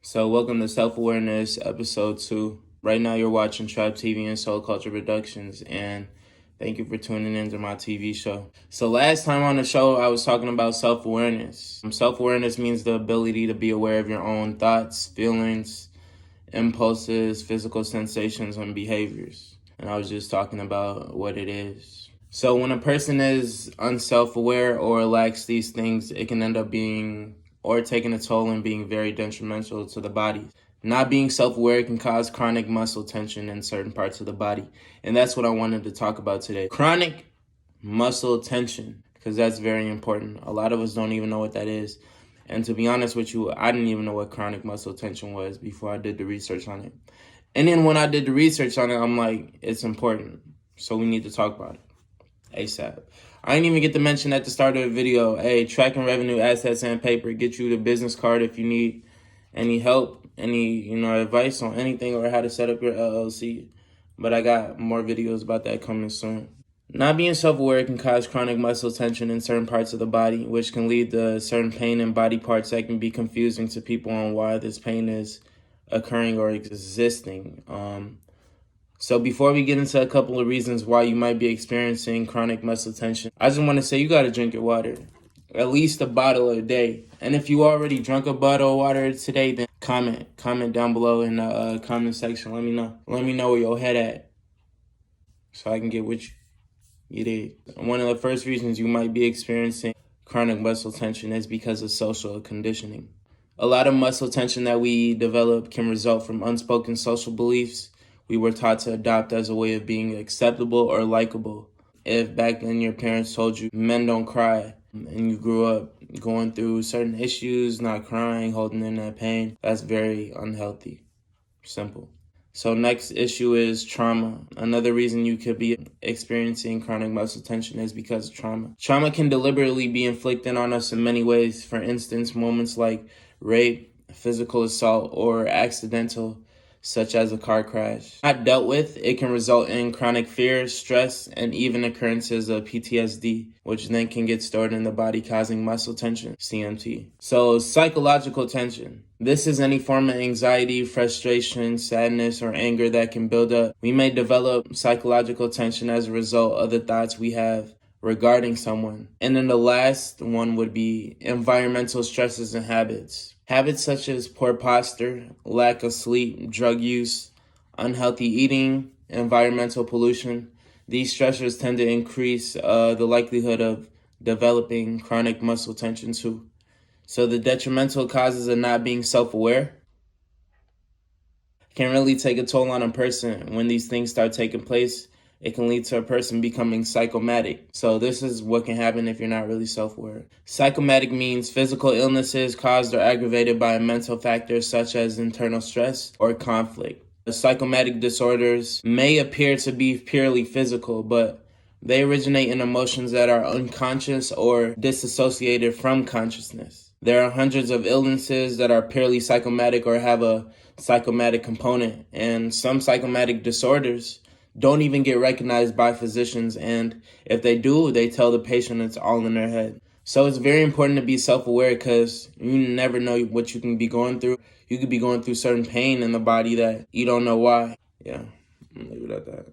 So welcome to Self-Awareness Episode 2. Right now you're watching Trap TV and Soul Culture Productions, and thank you for tuning into my TV show. So last time on the show, I was talking about self-awareness. Self-awareness means the ability to be aware of your own thoughts, feelings, impulses, physical sensations, and behaviors. And I was just talking about what it is. So when a person is unself-aware or lacks these things, it can end up being or taking a toll and being very detrimental to the body. Not being self-aware can cause chronic muscle tension in certain parts of the body. And that's what I wanted to talk about today. Chronic muscle tension, because that's very important. A lot of us don't even know what that is. And to be honest with you, I didn't even know what chronic muscle tension was before I did the research on it. And then when I did the research on it, I'm like, it's important. So we need to talk about it ASAP. I didn't even get to mention at the start of the video, hey, tracking revenue, assets, and paper. Get you the business card if you need any help, any advice on anything or how to set up your LLC. But I got more videos about that coming soon. Not being self-aware can cause chronic muscle tension in certain parts of the body, which can lead to certain pain in body parts that can be confusing to people on why this pain is occurring or existing. So before we get into a couple of reasons why you might be experiencing chronic muscle tension, I just want to say you got to drink your water, at least a bottle a day. And if you already drunk a bottle of water today, then comment down below in the comment section. Let me know where your head at so I can get with you. You did. One of the first reasons you might be experiencing chronic muscle tension is because of social conditioning. A lot of muscle tension that we develop can result from unspoken social beliefs we were taught to adopt as a way of being acceptable or likable. If back then your parents told you men don't cry and you grew up going through certain issues, not crying, holding in that pain, that's very unhealthy. Simple. So next issue is trauma. Another reason you could be experiencing chronic muscle tension is because of trauma. Trauma can deliberately be inflicted on us in many ways. For instance, moments like rape, physical assault, or accidental, such as a car crash. Not dealt with, it can result in chronic fear, stress, and even occurrences of PTSD, which then can get stored in the body, causing muscle tension, CMT. So psychological tension. This is any form of anxiety, frustration, sadness, or anger that can build up. We may develop psychological tension as a result of the thoughts we have regarding someone. And then the last one would be environmental stresses and habits. Habits such as poor posture, lack of sleep, drug use, unhealthy eating, environmental pollution. These stressors tend to increase the likelihood of developing chronic muscle tension too. So the detrimental causes of not being self-aware can really take a toll on a person. When these things start taking place, it can lead to a person becoming psychomatic. So this is what can happen if you're not really self-aware. Psychomatic means physical illnesses caused or aggravated by a mental factor such as internal stress or conflict. The psychomatic disorders may appear to be purely physical, but they originate in emotions that are unconscious or disassociated from consciousness. There are hundreds of illnesses that are purely psychomatic or have a psychomatic component, and some psychomatic disorders don't even get recognized by physicians, and if they do, they tell the patient it's all in their head. So it's very important to be self-aware because you never know what you can be going through. You could be going through certain pain in the body that you don't know why. Yeah, I'm gonna leave it at that.